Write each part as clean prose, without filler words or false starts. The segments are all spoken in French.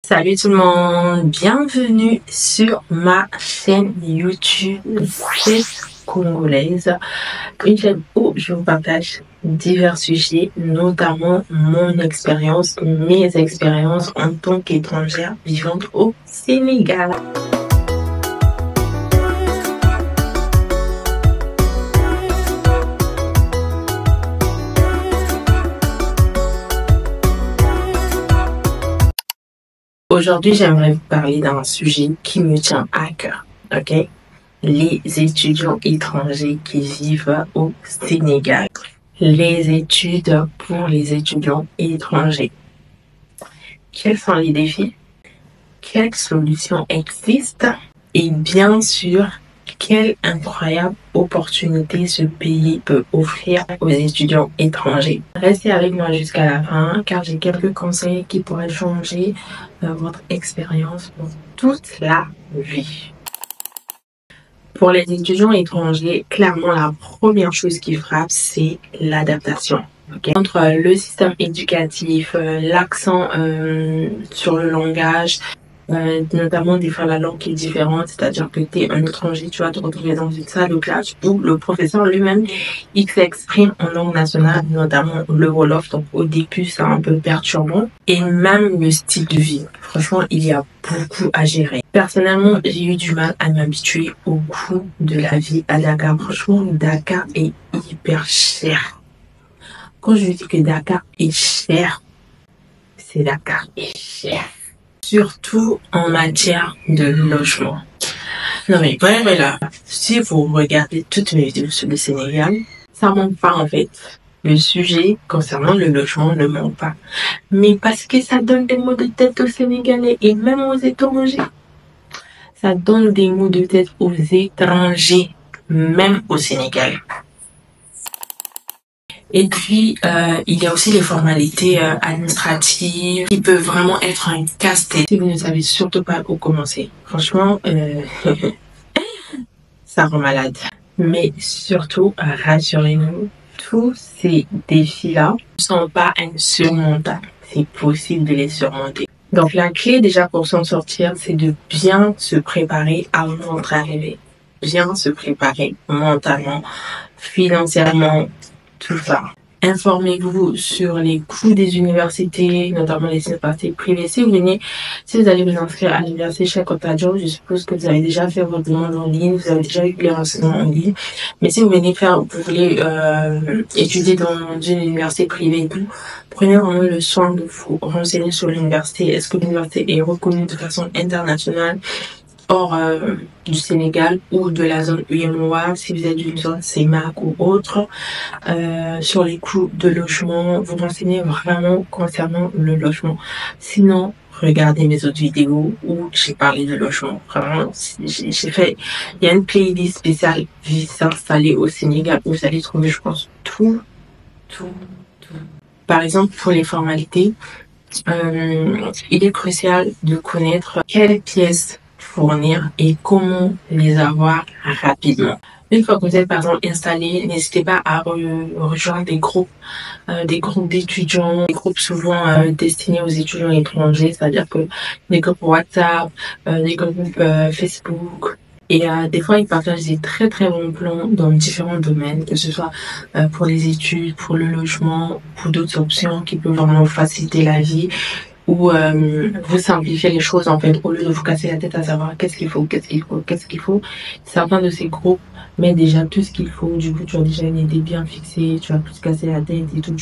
Salut tout le monde, bienvenue sur ma chaîne YouTube C'est Congolaise, une chaîne où je vous partage divers sujets, notamment mon expérience, mes expériences en tant qu'étrangère vivante au Sénégal. Aujourd'hui, j'aimerais vous parler d'un sujet qui me tient à cœur, ok? Les étudiants étrangers qui vivent au Sénégal. Les études pour les étudiants étrangers. Quels sont les défis? Quelles solutions existent? Et bien sûr, quelle incroyable opportunité ce pays peut offrir aux étudiants étrangers. Restez avec moi jusqu'à la fin car j'ai quelques conseils qui pourraient changer votre expérience pour toute la vie. Pour les étudiants étrangers, clairement la première chose qui frappe, c'est l'adaptation. Okay. Entre le système éducatif, l'accent sur le langage, notamment des fois la langue qui est différente, c'est-à-dire que tu es un étranger, tu vas te retrouver dans une salle de classe où le professeur lui-même, il s'exprime en langue nationale, notamment le Wolof, donc au début c'est un peu perturbant, et même le style de vie. Franchement, il y a beaucoup à gérer. Personnellement, j'ai eu du mal à m'habituer au coût de la vie à Dakar. Franchement, Dakar est hyper cher. Quand je dis que Dakar est cher, c'est Dakar est cher. Surtout en matière de logement. Non mais vraiment là, si vous regardez toutes mes vidéos sur le Sénégal, ça manque pas en fait. Le sujet concernant le logement ne manque pas. Mais parce que ça donne des maux de tête aux Sénégalais et même aux étrangers. Ça donne des maux de tête aux étrangers, même au Sénégal. Et puis, il y a aussi les formalités administratives qui peuvent vraiment être un casse-tête si vous ne savez surtout pas où commencer. Franchement, ça rend malade. Mais surtout, rassurez-nous, tous ces défis-là ne sont pas insurmontables. C'est possible de les surmonter. Donc, la clé déjà pour s'en sortir, c'est de bien se préparer avant votre arrivée. Bien se préparer mentalement, financièrement, tout ça. Informez-vous sur les coûts des universités, notamment les universités privées. Si vous allez vous inscrire à l'université Cheikh Anta Diop, je suppose que vous avez déjà fait votre demande en ligne, vous avez déjà eu les renseignements en ligne. Mais si vous voulez étudier dans une université privée et tout, prenez vraiment le soin de vous renseigner sur l'université. Est-ce que l'université est reconnue de façon internationale hors du Sénégal ou de la zone UEMOA, si vous êtes d'une zone CEMAC ou autre, sur les coûts de logement, vous renseignez vraiment concernant le logement. Sinon, regardez mes autres vidéos où j'ai parlé de logement. Vraiment, il y a une playlist spéciale vie s'installer au Sénégal où vous allez trouver, je pense, tout. Par exemple, pour les formalités, il est crucial de connaître quelles pièces fournir et comment les avoir rapidement. Une fois que vous êtes par exemple installé, n'hésitez pas à rejoindre des groupes d'étudiants, des groupes souvent destinés aux étudiants étrangers, c'est-à-dire que des groupes WhatsApp, des groupes Facebook. Et des fois, ils partagent des très très bons plans dans différents domaines, que ce soit pour les études, pour le logement, pour d'autres options qui peuvent vraiment faciliter la vie. Ou vous simplifiez les choses en fait, au lieu de vous casser la tête à savoir qu'est-ce qu'il faut. Certains de ces groupes mettent déjà tout ce qu'il faut, du coup tu as déjà une idée bien fixée, tu vas plus te casser la tête et tout,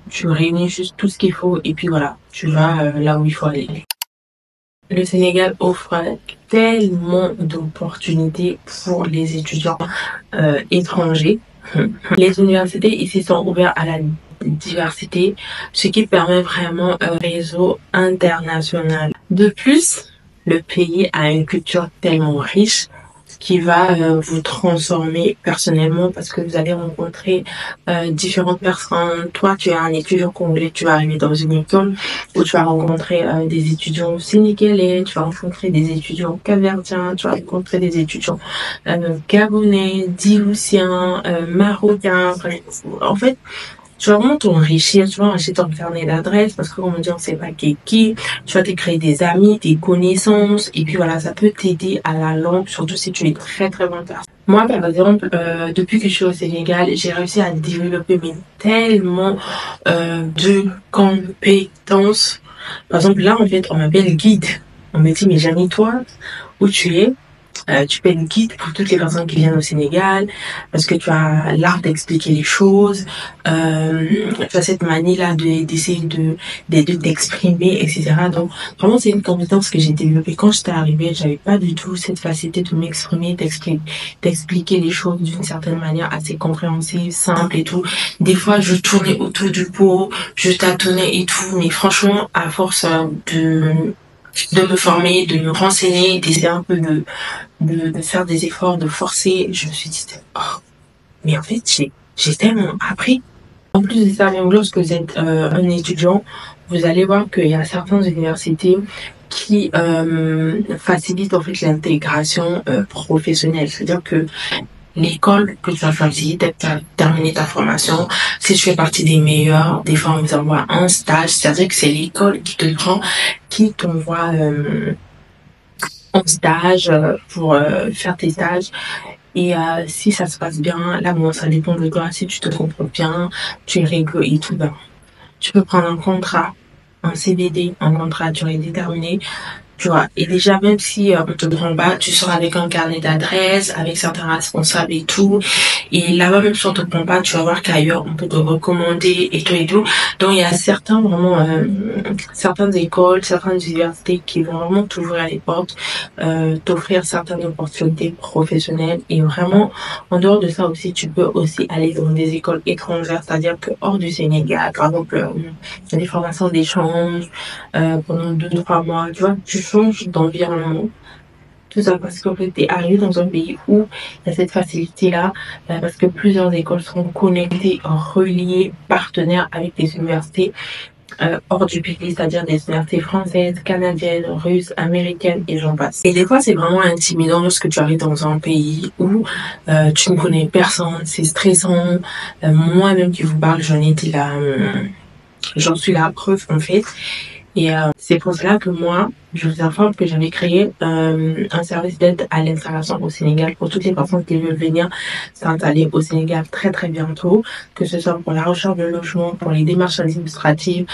tu réunis juste tout ce qu'il faut et puis voilà, tu vas là où il faut aller. Le Sénégal offre tellement d'opportunités pour les étudiants étrangers. Les universités ici sont ouvertes à la diversité, ce qui permet vraiment un réseau international. De plus, le pays a une culture tellement riche qui va vous transformer personnellement parce que vous allez rencontrer différentes personnes. Toi, tu es un étudiant congolais, tu vas arriver dans une école où tu vas rencontrer des étudiants sénégalais, tu vas rencontrer des étudiants capverdiens, tu vas rencontrer des étudiants gabonais, djiboutiens, marocains. En fait, tu vas vraiment t'enrichir, tu vas enrichir ton carnet d'adresses parce que, comme on dit, on sait pas qui est qui. Tu vas te créer des amis, des connaissances. Et puis voilà, ça peut t'aider à la longue, surtout si tu es très, très bonne personne. Moi, par exemple, depuis que je suis au Sénégal, j'ai réussi à développer mais tellement de compétences. Par exemple, là, en fait, on m'appelle guide. On me dit, mais Janie, toi, où tu es? Tu peux être guide pour toutes les personnes qui viennent au Sénégal parce que tu as l'art d'expliquer les choses, tu as cette manie-là d'essayer de t'exprimer, etc. Donc, vraiment, c'est une compétence que j'ai développée. Quand j'étais arrivée, j'avais pas du tout cette facilité de m'exprimer, d'expliquer les choses d'une certaine manière assez compréhensive, simple et tout. Des fois, je tournais autour du pot, je tâtonnais et tout, mais franchement, à force de me former, de me renseigner, d'essayer un peu de faire des efforts, de forcer, je me suis dit, oh, mais en fait, j'ai tellement appris. En plus de ça, même lorsque vous êtes un étudiant, vous allez voir qu'il y a certaines universités qui facilitent en fait l'intégration professionnelle. C'est-à-dire que l'école que tu as choisie, tu as terminé ta formation, si tu fais partie des meilleurs, des fois on vous envoie un stage, c'est-à-dire que c'est l'école qui te prend, qui t'envoie en stage pour faire tes stages. Et si ça se passe bien, là bon, ça dépend de toi. Si tu te comprends bien, tu es réglo et tout, ben, tu peux prendre un contrat, un CDD, un contrat à durée déterminée. Tu vois, et déjà, même si on te prend pas, tu seras avec un carnet d'adresses, avec certains responsables et tout. Et là-bas, même si on te prend pas, tu vas voir qu'ailleurs, on peut te recommander et tout et tout. Donc, il y a certains, vraiment, certaines écoles, certaines universités qui vont vraiment t'ouvrir les portes, t'offrir certaines opportunités professionnelles. Et vraiment, en dehors de ça aussi, tu peux aussi aller dans des écoles étrangères, c'est-à-dire que hors du Sénégal, par exemple, des formations d'échange, pendant 2-3 mois, tu vois, tu changes d'environnement. Tout ça parce qu'en fait, t'es arrivé dans un pays où il y a cette facilité-là, parce que plusieurs écoles sont connectées, reliées, partenaires avec des universités hors du pays, c'est-à-dire des universités françaises, canadiennes, russes, américaines et j'en passe. Et des fois, c'est vraiment intimidant lorsque tu arrives dans un pays où tu ne connais personne, c'est stressant. Moi-même qui vous parle, j'en suis la preuve en fait. Et c'est pour cela que moi, je vous informe que j'avais créé un service d'aide à l'installation au Sénégal pour toutes les personnes qui veulent venir s'installer au Sénégal très très bientôt, que ce soit pour la recherche de logement, pour les démarches administratives,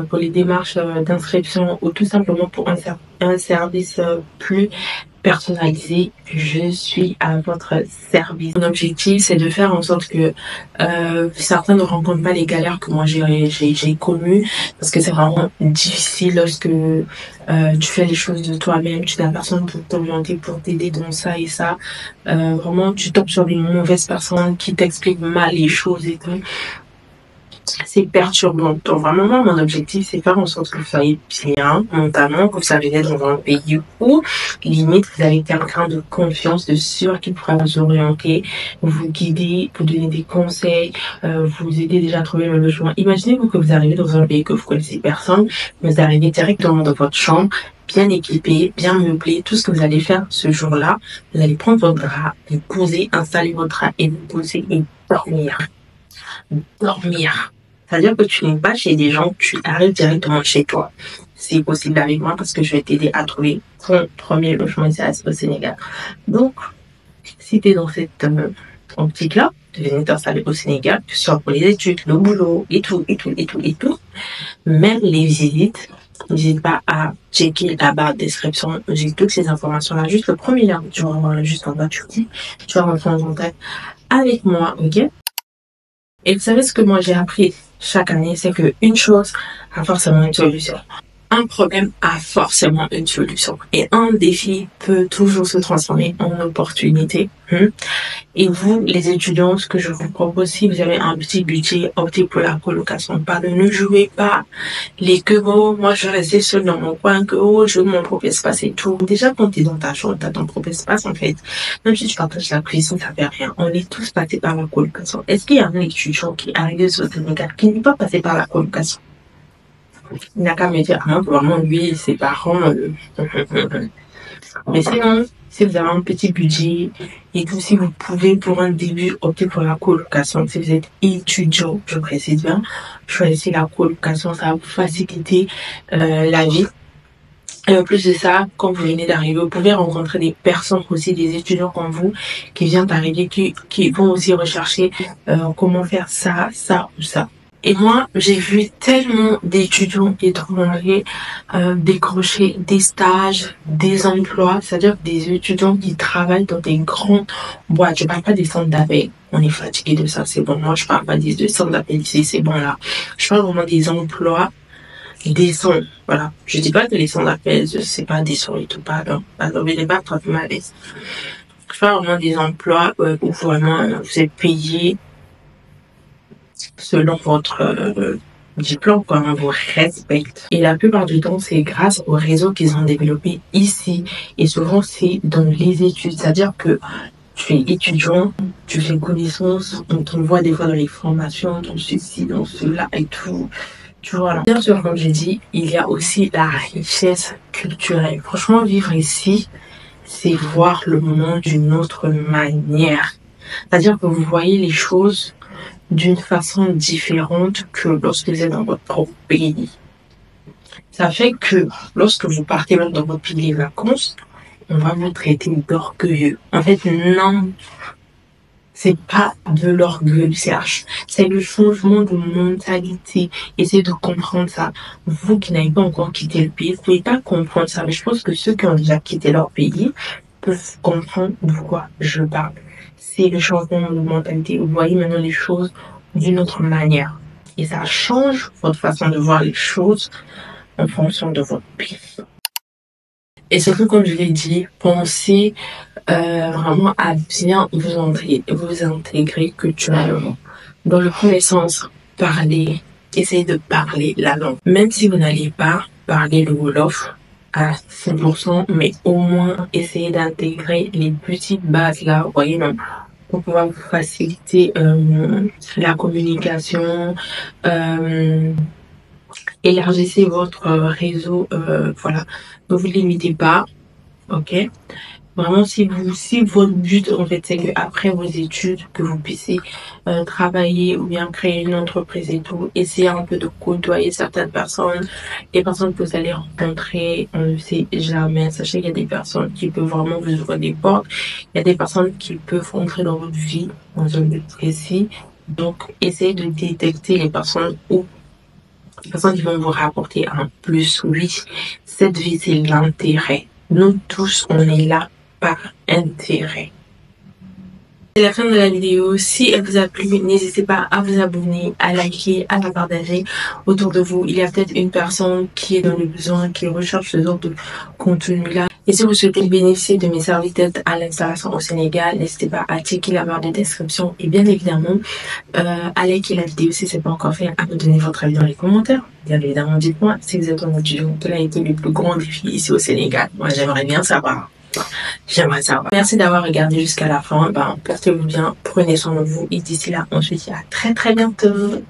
pour les démarches d'inscription ou tout simplement pour un service plus personnalisé. Je suis à votre service. Mon objectif, c'est de faire en sorte que certains ne rencontrent pas les galères que moi j'ai connues, parce que c'est vraiment difficile lorsque tu fais les choses de toi-même, tu n'as personne pour t'orienter, pour t'aider dans ça et ça. Vraiment, tu tombes sur une mauvaise personne qui t'explique mal les choses et tout. C'est perturbant. Donc vraiment, moi, mon objectif, c'est faire en sorte que vous soyez bien mentalement, que vous savez être dans un pays où, limite, vous avez quelqu'un de confiance, de sûr qui pourra vous orienter, vous guider, vous donner des conseils, vous aider déjà à trouver le logement. Imaginez-vous que vous arrivez dans un pays que vous connaissez personne, vous arrivez directement dans votre chambre, bien équipé, bien meublé. Tout ce que vous allez faire ce jour-là, vous allez prendre votre drap, vous poser, installer votre drap et vous poser et dormir. Dormir. C'est-à-dire que tu n'es pas chez des gens, tu arrives directement chez toi. C'est possible avec moi parce que je vais t'aider à trouver ton premier logement ici au Sénégal. Donc, si tu es dans cette optique-là, de venir t'installer au Sénégal, que ce soit pour les études, le boulot, et tout, même les visites, n'hésite pas à checker la barre de description. J'ai toutes ces informations-là. Juste le premier lien, tu vas voir juste en bas, tu vas rentrer en contact avec moi, ok? Et vous savez ce que moi j'ai appris chaque année, c'est que une chose a forcément une solution. Un problème a forcément une solution. Et un défi peut toujours se transformer en opportunité. Et vous, les étudiants, ce que je vous propose, si vous avez un petit budget, optez pour la colocation. Ne jouez pas les que moi je restais seule dans mon coin, que je veux mon propre espace et tout. Déjà, quand t'es dans ta chambre, t'as ton propre espace, en fait. Même si tu partages la cuisine, ça fait rien. On est tous passés par la colocation. Est-ce qu'il y a un étudiant qui est arrivé sur le Sénégal qui n'est pas passé par la colocation? Il n'a qu'à me dire, vraiment, lui, ses parents, mais sinon, si vous avez un petit budget et tout, si vous pouvez pour un début opter pour la colocation, si vous êtes étudiant, je précise bien, choisissez la colocation, ça va vous faciliter la vie. Et en plus de ça, quand vous venez d'arriver, vous pouvez rencontrer des personnes aussi, des étudiants comme vous, qui viennent d'arriver, qui vont aussi rechercher comment faire ça, ça ou ça. Et moi, j'ai vu tellement d'étudiants étrangers décrocher des stages, des emplois, c'est-à-dire des étudiants qui travaillent dans des grandes boîtes. Je parle pas des centres d'appel. On est fatigué de ça, c'est bon. Moi, je parle pas des centres d'appel ici, c'est bon là. Je parle vraiment des emplois décents. Voilà. Je dis pas que les centres d'appel, c'est pas décent et tout, pardon. Pardon, mais les pas trop malaise. Je parle vraiment des emplois où vraiment vous êtes payé selon votre diplôme, quoi, on vous respecte. Et la plupart du temps, c'est grâce au réseau qu'ils ont développé ici. Et souvent, c'est dans les études. C'est-à-dire que tu es étudiant, tu fais connaissance, on t'envoie des fois dans les formations, dans ceci, dans cela et tout. Tu vois, là. Bien sûr, comme j'ai dit, il y a aussi la richesse culturelle. Franchement, vivre ici, c'est voir le monde d'une autre manière. C'est-à-dire que vous voyez les choses d'une façon différente que lorsque vous êtes dans votre propre pays. Ça fait que lorsque vous partez même dans votre pays de vacances, on va vous traiter d'orgueilleux. En fait, non, c'est pas de l'orgueil, c'est le changement de mentalité. Essayez de comprendre ça. Vous qui n'avez pas encore quitté le pays, vous pouvez pas comprendre ça. Mais je pense que ceux qui ont déjà quitté leur pays peuvent comprendre de quoi je parle. C'est le changement de mentalité. Vous voyez maintenant les choses d'une autre manière. Et ça change votre façon de voir les choses en fonction de votre pays. Et surtout, comme je l'ai dit, pensez vraiment à bien vous intégrer culturellement. Dans le premier sens, parler, essayez de parler la langue. Même si vous n'allez pas parler le Wolof à 100%, mais au moins essayez d'intégrer les petites bases là, vous voyez, même pour pouvoir vous faciliter la communication, élargissez votre réseau, voilà. Ne vous limitez pas, ok? Vraiment, si votre but, en fait, c'est que après vos études, que vous puissiez travailler ou bien créer une entreprise et tout, essayez un peu de côtoyer certaines personnes, les personnes que vous allez rencontrer, on ne sait jamais. Sachez qu'il y a des personnes qui peuvent vraiment vous ouvrir des portes, il y a des personnes qui peuvent entrer dans votre vie, dans un but précis. Donc, essayez de détecter les personnes qui vont vous rapporter un plus. Oui, cette vie, c'est l'intérêt. Nous tous, on est là par intérêt. C'est la fin de la vidéo. Si elle vous a plu, n'hésitez pas à vous abonner, à liker, à la partager autour de vous. Il y a peut-être une personne qui est dans le besoin, qui recherche ce genre de contenu-là. Et si vous souhaitez bénéficier de mes services d'aide à l'installation au Sénégal, n'hésitez pas à checker la barre de description et bien évidemment à liker la vidéo si ce n'est pas encore fait, à me donner votre avis dans les commentaires. Bien évidemment, dites-moi si vous êtes un étudiant, quel a été le plus grand défi ici au Sénégal. Moi, j'aimerais bien savoir. J'aimerais savoir. Merci d'avoir regardé jusqu'à la fin. Portez-vous bien, prenez soin de vous et d'ici là, on se dit à très très bientôt.